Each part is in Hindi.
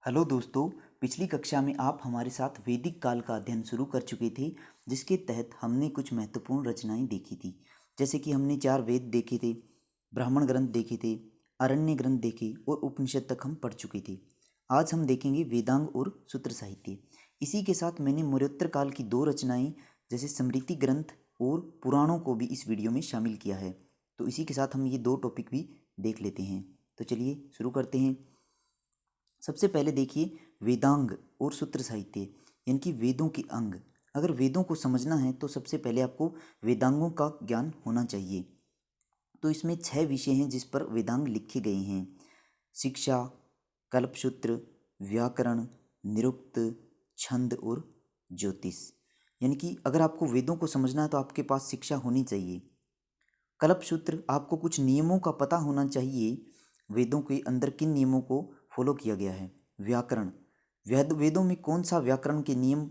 हेलो दोस्तों। पिछली कक्षा में आप हमारे साथ वैदिक काल का अध्ययन शुरू कर चुके थे, जिसके तहत हमने कुछ महत्वपूर्ण रचनाएं देखी थी। जैसे कि हमने 4 वेद देखे थे, ब्राह्मण ग्रंथ देखे थे, अरण्य ग्रंथ देखे और उपनिषद तक हम पढ़ चुके थे। आज हम देखेंगे वेदांग और सूत्र साहित्य। इसी के साथ मैंने मौर्योत्तर काल की 2 रचनाएं जैसे स्मृति ग्रंथ और पुराणों को भी इस वीडियो में शामिल किया है। तो इसी के साथ हम ये 2 टॉपिक भी देख लेते हैं। तो चलिए शुरू करते हैं। सबसे पहले देखिए वेदांग और सूत्र साहित्य, यानी कि वेदों के अंग। अगर वेदों को समझना है तो सबसे पहले आपको वेदांगों का ज्ञान होना चाहिए। तो इसमें 6 विषय हैं जिस पर वेदांग लिखे गए हैं: शिक्षा, कल्पसूत्र, व्याकरण, निरुक्त, छंद और ज्योतिष। यानी कि अगर आपको वेदों को समझना है तो आपके पास शिक्षा होनी चाहिए। कल्पसूत्र, आपको कुछ नियमों का पता होना चाहिए, वेदों के अंदर किन नियमों को फॉलो किया गया है। व्याकरण, वेदों में कौन सा व्याकरण के नियम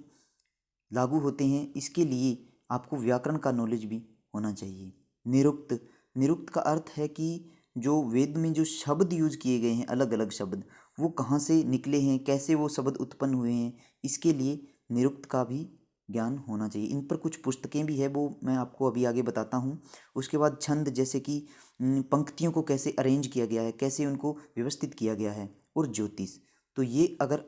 लागू होते हैं, इसके लिए आपको व्याकरण का नॉलेज भी होना चाहिए। निरुक्त, निरुक्त का अर्थ है कि जो वेद में जो शब्द यूज किए गए हैं, अलग अलग शब्द, वो कहाँ से निकले हैं, कैसे वो शब्द उत्पन्न हुए हैं, इसके लिए निरुक्त का भी ज्ञान होना चाहिए। इन पर कुछ पुस्तकें भी है, वो मैं आपको अभी आगे बताता हूँ। उसके बाद छंद, जैसे कि पंक्तियों को कैसे अरेंज किया गया है, कैसे उनको व्यवस्थित किया गया है। और ज्योतिष, तो ये अगर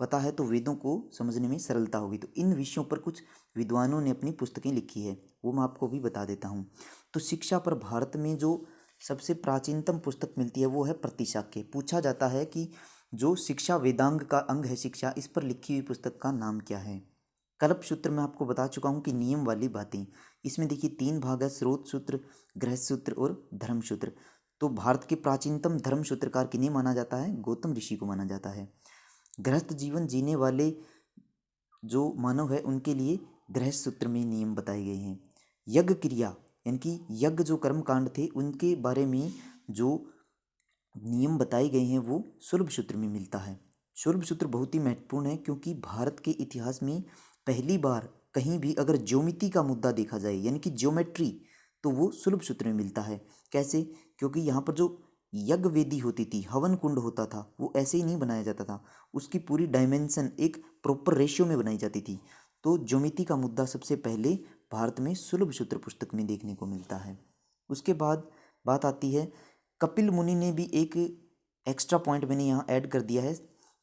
पता है तो वेदों को समझने में सरलता होगी। तो इन विषयों पर कुछ विद्वानों ने अपनी पुस्तकें लिखी है, वो मैं आपको भी बता देता हूँ। तो शिक्षा पर भारत में जो सबसे प्राचीनतम पुस्तक मिलती है वो है प्रतिशाक्य। पूछा जाता है कि जो शिक्षा वेदांग का अंग है शिक्षा, इस पर लिखी हुई पुस्तक का नाम क्या है। कल्पसूत्र में आपको बता चुका हूँ कि नियम वाली बातें। इसमें देखिए 3 भाग है: स्रोत सूत्र, गृहस्थ सूत्र और धर्मसूत्र। तो भारत के प्राचीनतम धर्म सूत्रकार किन्हें माना जाता है? गौतम ऋषि को माना जाता है। गृहस्थ जीवन जीने वाले जो मानव है उनके लिए गृहस्थ सूत्र में नियम बताए गए हैं। यज्ञ क्रिया, यानी कि यज्ञ जो कर्म कांड थे उनके बारे में जो नियम बताए गए हैं वो शूल्ब सूत्र में मिलता है। शूल्ब सूत्र बहुत ही महत्वपूर्ण है, क्योंकि भारत के इतिहास में पहली बार कहीं भी अगर ज्योमिति का मुद्दा देखा जाए, यानी कि ज्योमेट्री, तो वो शूल्ब सूत्र में मिलता है। कैसे? क्योंकि यहाँ पर जो यज्ञ वेदी होती थी, हवन कुंड होता था, वो ऐसे ही नहीं बनाया जाता था, उसकी पूरी डायमेंशन एक प्रॉपर रेशियो में बनाई जाती थी। तो ज्योमिति का मुद्दा सबसे पहले भारत में शूल्ब सूत्र पुस्तक में देखने को मिलता है। उसके बाद बात आती है, कपिल मुनि ने भी एक एक्स्ट्रा पॉइंट मैंने यहाँ ऐड कर दिया है।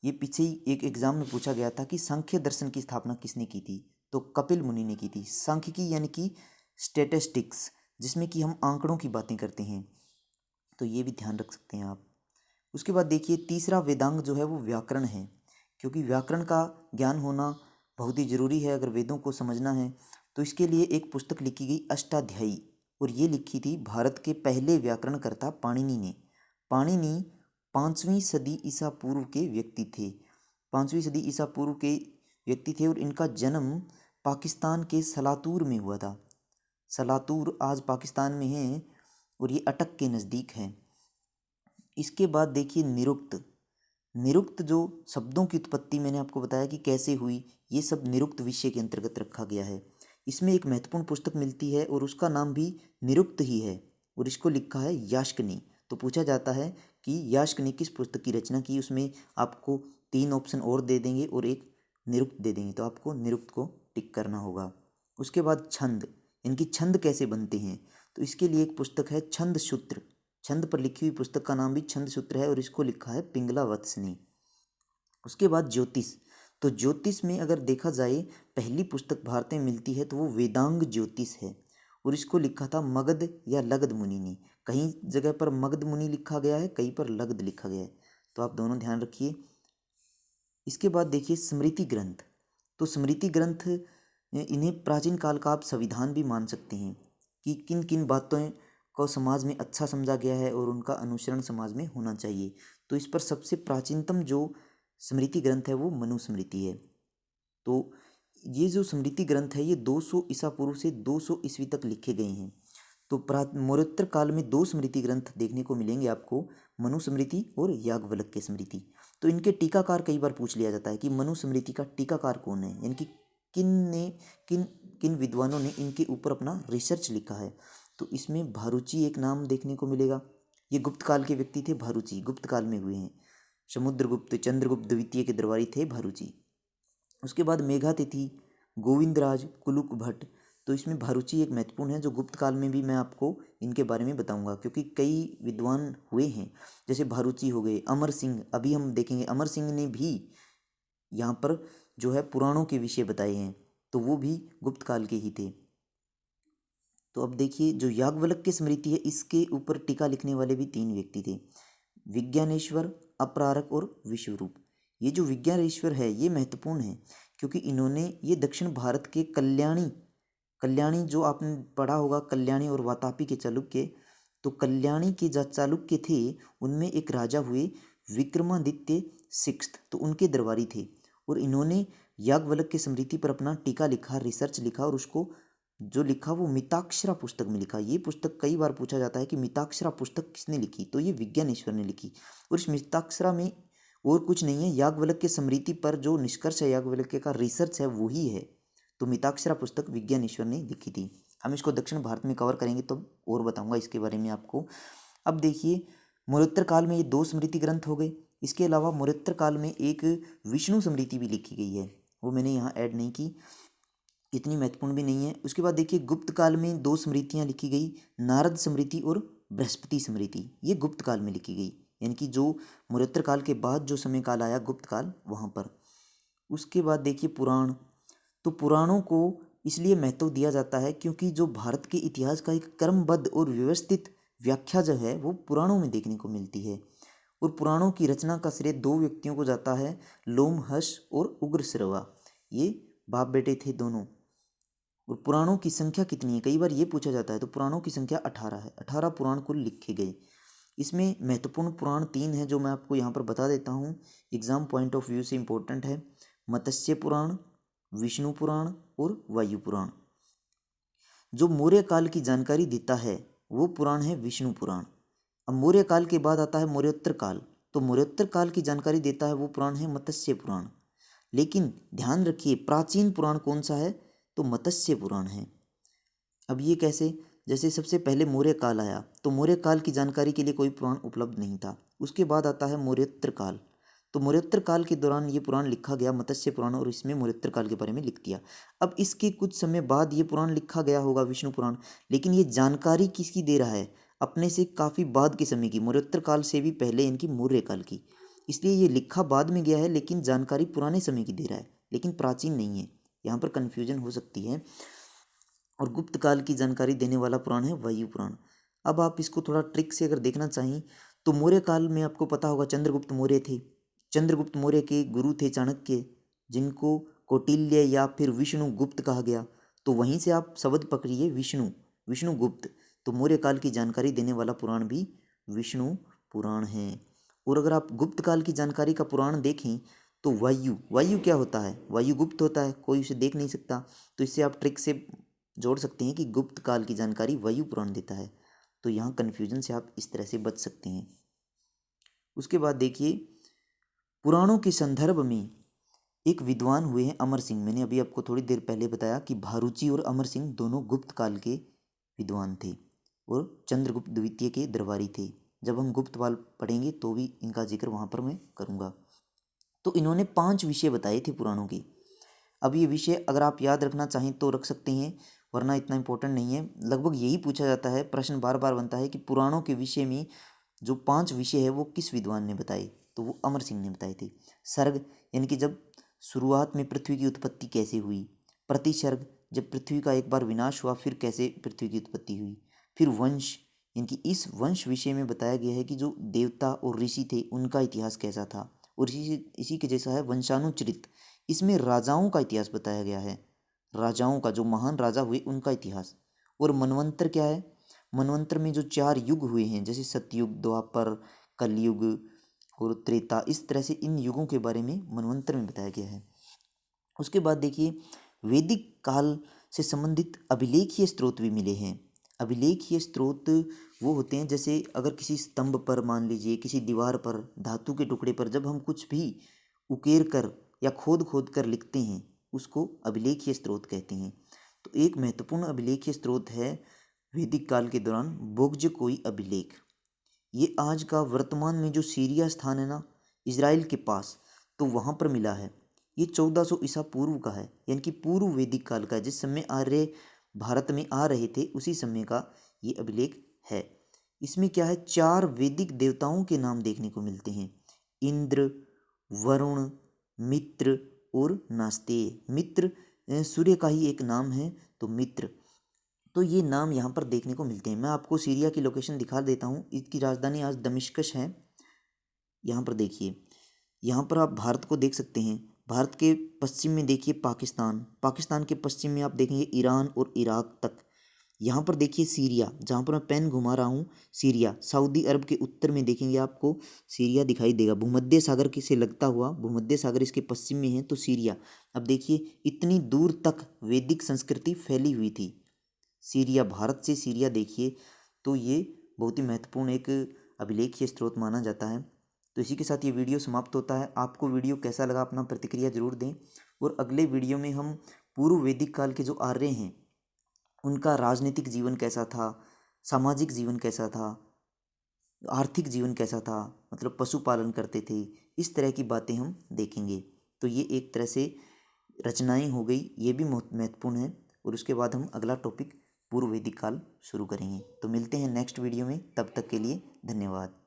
ये पीछे ही एक एग्जाम में पूछा गया था कि सांख्य दर्शन की स्थापना किसने की थी, तो कपिल मुनि ने की थी। सांख्यिकी यानी कि स्टेटिस्टिक्स, जिसमें कि हम आंकड़ों की बातें करते हैं, तो ये भी ध्यान रख सकते हैं आप। उसके बाद देखिए तीसरा वेदांग जो है वो व्याकरण है, क्योंकि व्याकरण का ज्ञान होना बहुत ही जरूरी है अगर वेदों को समझना है। तो इसके लिए एक पुस्तक लिखी गई अष्टाध्यायी, और ये लिखी थी भारत के पहले व्याकरणकर्ता पाणिनि ने। पाणिनि 5वीं सदी ईसा पूर्व के व्यक्ति थे। 5वीं सदी ईसा पूर्व के व्यक्ति थे और इनका जन्म पाकिस्तान के सलातूर में हुआ था। सलातूर आज पाकिस्तान में है और ये अटक के नज़दीक है। इसके बाद देखिए निरुक्त। निरुक्त जो शब्दों की उत्पत्ति मैंने आपको बताया कि कैसे हुई, ये सब निरुक्त विषय के अंतर्गत रखा गया है। इसमें एक महत्वपूर्ण पुस्तक मिलती है और उसका नाम भी निरुक्त ही है, और इसको लिखा है यास्कनी। तो पूछा जाता है कि यास्कनी किस पुस्तक की रचना की, उसमें आपको 3 ऑप्शन और दे देंगे और एक निरुक्त दे देंगे, तो आपको निरुक्त को टिक करना होगा। उसके बाद छंद, इनकी छंद कैसे बनते हैं, तो इसके लिए एक पुस्तक है छंद सूत्र। छंद पर लिखी हुई पुस्तक का नाम भी छंद सूत्र है और इसको लिखा है पिंगला वत्स ने। उसके बाद ज्योतिष। तो ज्योतिष में अगर देखा जाए पहली पुस्तक भारत में मिलती है तो वो वेदांग ज्योतिष है, और इसको लिखा था मगध या लगध मुनि ने। कहीं जगह पर मगध मुनि लिखा गया है, कहीं पर लगध लिखा गया है, तो आप दोनों ध्यान रखिए। इसके बाद देखिए स्मृति ग्रंथ। तो स्मृति ग्रंथ, इन्हें प्राचीन काल का आप संविधान भी मान सकते हैं कि किन किन बातों को समाज में अच्छा समझा गया है और उनका अनुसरण समाज में होना चाहिए। तो इस पर सबसे प्राचीनतम जो स्मृति ग्रंथ है वो मनुस्मृति है। तो ये जो स्मृति ग्रंथ है ये 200 ईसा पूर्व से 200 ईस्वी तक लिखे गए हैं। तो मौर्योत्तर काल में 2 स्मृति ग्रंथ देखने को मिलेंगे आपको, मनुस्मृति और याज्ञवल्क्य स्मृति। तो इनके टीकाकार कई बार पूछ लिया जाता है कि मनुस्मृति का टीकाकार कौन है, यानी कि किन ने किन किन विद्वानों ने इनके ऊपर अपना रिसर्च लिखा है। तो इसमें भारुचि एक नाम देखने को मिलेगा। ये गुप्त काल के व्यक्ति थे, भारुचि गुप्त काल में हुए हैं। समुद्रगुप्त, चंद्रगुप्त द्वितीय के दरबारी थे भारुची। उसके बाद मेघातिथि, गोविंदराज, कुलुक भट्ट। तो इसमें भारुची एक महत्वपूर्ण है, जो गुप्त काल में भी मैं आपको इनके बारे में बताऊंगा, क्योंकि कई विद्वान हुए हैं, जैसे भारुची हो गए, अमर सिंह, अभी हम देखेंगे अमर सिंह ने भी यहाँ पर जो है पुराणों के विषय बताए हैं, तो वो भी गुप्त काल के ही थे। तो अब देखिए, जो याज्ञवल्क्य स्मृति है, इसके ऊपर टीका लिखने वाले भी 3 व्यक्ति थे, विज्ञानेश्वर, अपरारक और विश्वरूप। ये जो विज्ञानेश्वर है ये महत्वपूर्ण है, क्योंकि इन्होंने ये दक्षिण भारत के कल्याणी कल्याणी जो आपने पढ़ा होगा, कल्याणी और वातापी के चालुक्य, तो कल्याणी के जो चालुक्य थे उनमें एक राजा हुए विक्रमादित्य सिक्स्थ, तो उनके दरबारी थे, और इन्होंने याज्ञवल्क्य स्मृति पर अपना टीका लिखा, रिसर्च लिखा, और उसको जो लिखा वो मिताक्षरा पुस्तक में लिखा। ये पुस्तक कई बार पूछा जाता है कि मिताक्षरा पुस्तक किसने लिखी, तो ये विज्ञानेश्वर ने लिखी। और इस मिताक्षरा में और कुछ नहीं है, याज्ञवल्क्य स्मृति पर जो निष्कर्ष है, याज्ञवल्क्य का रिसर्च है, वही है। तो मिताक्षरा पुस्तक विज्ञानेश्वर ने लिखी थी। हम इसको दक्षिण भारत में कवर करेंगे तो और बताऊंगा इसके बारे में आपको। अब देखिए, मौर्योत्तर काल में ये 2 स्मृति ग्रंथ हो गए। इसके अलावा मौर्योत्तर काल में एक विष्णु स्मृति भी लिखी गई है, वो मैंने यहाँ ऐड नहीं की, इतनी महत्वपूर्ण भी नहीं है। उसके बाद देखिए, गुप्त काल में 2 स्मृतियाँ लिखी गई, नारद स्मृति और बृहस्पति स्मृति। ये गुप्त काल में लिखी गई, यानी कि जो मौर्योत्तर काल के बाद जो समय काल आया गुप्त काल, वहाँ पर। उसके बाद देखिए पुराण, तो पुराणों को इसलिए महत्व दिया जाता है क्योंकि जो भारत के इतिहास का एक क्रमबद्ध और व्यवस्थित व्याख्या जो है वो पुराणों में देखने को मिलती है। और पुराणों की रचना का श्रेय 2 व्यक्तियों को जाता है, लोमहर्ष और उग्रश्रवा। ये बाप बेटे थे दोनों। और पुराणों की संख्या कितनी है, कई बार ये पूछा जाता है, तो पुराणों की संख्या 18 है। 18 पुराण कुल लिखे गए। इसमें महत्वपूर्ण पुराण 3 हैं जो मैं आपको यहाँ पर बता देता हूँ, एग्जाम पॉइंट ऑफ व्यू से इम्पोर्टेंट है। मत्स्य पुराण, विष्णु पुराण और वायु पुराण। जो मौर्य काल की जानकारी देता है वो पुराण है विष्णु पुराण। अब मौर्य काल के बाद आता है मौर्योत्तर काल, तो मौर्योत्तर काल की जानकारी देता है वो पुराण है मत्स्य पुराण। लेकिन ध्यान रखिए, प्राचीन पुराण कौन सा है, तो मत्स्य पुराण है। अब ये कैसे, जैसे सबसे पहले मौर्य काल आया, तो मौर्य काल की जानकारी के लिए कोई पुराण उपलब्ध नहीं था। उसके बाद आता है मौर्योत्तर काल, तो मौर्योत्तर काल के दौरान ये पुराण लिखा गया, मत्स्य पुराण, और इसमें मौर्योत्तर काल के बारे में लिख दिया। अब इसके कुछ समय बाद ये पुराण लिखा गया होगा, विष्णु पुराण, लेकिन ये जानकारी किसकी दे रहा है, अपने से काफ़ी बाद के समय की, मौर्योत्तर काल से भी पहले इनकी मौर्य काल की। इसलिए ये लिखा बाद में गया है, लेकिन जानकारी पुराने समय की दे रहा है, लेकिन प्राचीन नहीं है। यहाँ पर कन्फ्यूजन हो सकती है। और गुप्त काल की जानकारी देने वाला पुराण है वायु पुराण। अब आप इसको थोड़ा ट्रिक से अगर देखना चाहें, तो मौर्य काल में आपको पता होगा चंद्रगुप्त मौर्य थे। चंद्रगुप्त मौर्य के गुरु थे चाणक्य, जिनको कौटिल्य या फिर विष्णु गुप्त कहा गया। तो वहीं से आप शब्द पकड़िए, विष्णु, विष्णुगुप्त। तो मौर्य काल की जानकारी देने वाला पुराण भी विष्णु पुराण है। और अगर आप गुप्त काल की जानकारी का पुराण देखें, तो वायु, वायु क्या होता है, वायु गुप्त होता है, कोई उसे देख नहीं सकता। तो इससे आप ट्रिक से जोड़ सकते हैं कि गुप्त काल की जानकारी वायु पुराण देता है। तो यहाँ कन्फ्यूजन से आप इस तरह से बच सकते हैं। उसके बाद देखिए, पुराणों के संदर्भ में एक विद्वान हुए हैं अमर सिंह। मैंने अभी आपको थोड़ी देर पहले बताया कि भारुची और अमर सिंह दोनों गुप्त काल के विद्वान थे और चंद्रगुप्त द्वितीय के दरबारी थे। जब हम गुप्त काल पढ़ेंगे तो भी इनका जिक्र वहाँ पर मैं करूँगा। तो इन्होंने 5 विषय बताए थे पुराणों के। अब ये विषय अगर आप याद रखना चाहें तो रख सकते हैं, वरना इतना इम्पोर्टेंट नहीं है। लगभग यही पूछा जाता है, प्रश्न बार बार बनता है कि पुराणों के विषय में जो 5 विषय है वो किस विद्वान ने बताए, तो वो अमर सिंह ने बताए थे। सर्ग, यानी कि जब शुरुआत में पृथ्वी की उत्पत्ति कैसे हुई। प्रतिसर्ग, जब पृथ्वी का एक बार विनाश हुआ फिर कैसे पृथ्वी की उत्पत्ति हुई। फिर वंश, यानी कि इस वंश विषय में बताया गया है कि जो देवता और ऋषि थे उनका इतिहास कैसा था। और इसी के जैसा है वंशानुचरित, इसमें राजाओं का इतिहास बताया गया है, राजाओं का, जो महान राजा हुए उनका इतिहास। और मनवंतर क्या है, मनवंतर में जो 4 युग हुए हैं, जैसे सतयुग, द्वापर, कलयुग और त्रेता, इस तरह से इन युगों के बारे में मनवंतर में बताया गया है। उसके बाद देखिए, वैदिक काल से संबंधित अभिलेखीय स्रोत भी मिले हैं। अभिलेखीय स्रोत वो होते हैं, जैसे अगर किसी स्तंभ पर, मान लीजिए किसी दीवार पर, धातु के टुकड़े पर जब हम कुछ भी उकेर कर या खोद खोद कर लिखते हैं, उसको अभिलेखीय स्रोत कहते हैं। तो एक महत्वपूर्ण अभिलेखीय स्रोत है वैदिक काल के दौरान बोग्ज कोई अभिलेख। ये आज का वर्तमान में जो सीरिया स्थान है ना, इजराइल के पास, तो वहाँ पर मिला है। ये 1400 ईसा पूर्व का है, यानी कि पूर्व वैदिक काल का, जिस समय आर्य भारत में आ रहे थे उसी समय का ये अभिलेख है। इसमें क्या है, 4 वैदिक देवताओं के नाम देखने को मिलते हैं, इंद्र, वरुण, मित्र और नास्तेय। मित्र सूर्य का ही एक नाम है, तो मित्र, तो ये नाम यहाँ पर देखने को मिलते हैं। मैं आपको सीरिया की लोकेशन दिखा देता हूँ। इसकी राजधानी आज दमिश्कश है। यहाँ पर देखिए, यहाँ पर आप भारत को देख सकते हैं। भारत के पश्चिम में देखिए पाकिस्तान, पाकिस्तान के पश्चिम में आप देखेंगे ईरान और इराक तक। यहाँ पर देखिए सीरिया, जहाँ पर मैं पेन घुमा रहा हूँ, सीरिया। सऊदी अरब के उत्तर में देखेंगे आपको सीरिया दिखाई देगा, भूमध्य सागर के से लगता हुआ, भूमध्य सागर इसके पश्चिम में है, तो सीरिया। अब देखिए इतनी दूर तक वैदिक संस्कृति फैली हुई थी। सीरिया, भारत से सीरिया देखिए, तो ये बहुत ही महत्वपूर्ण एक अभिलेखीय स्रोत माना जाता है। तो इसी के साथ ये वीडियो समाप्त होता है। आपको वीडियो कैसा लगा अपना प्रतिक्रिया जरूर दें, और अगले वीडियो में हम पूर्व वैदिक काल के जो आर्य हैं उनका राजनीतिक जीवन कैसा था, सामाजिक जीवन कैसा था, आर्थिक जीवन कैसा था, मतलब पशुपालन करते थे, इस तरह की बातें हम देखेंगे। तो ये एक तरह से रचनाएं हो गई, ये भी बहुत महत्वपूर्ण है। और उसके बाद हम अगला टॉपिक पूर्व वैदिक काल शुरू करेंगे। तो मिलते हैं नेक्स्ट वीडियो में, तब तक के लिए धन्यवाद।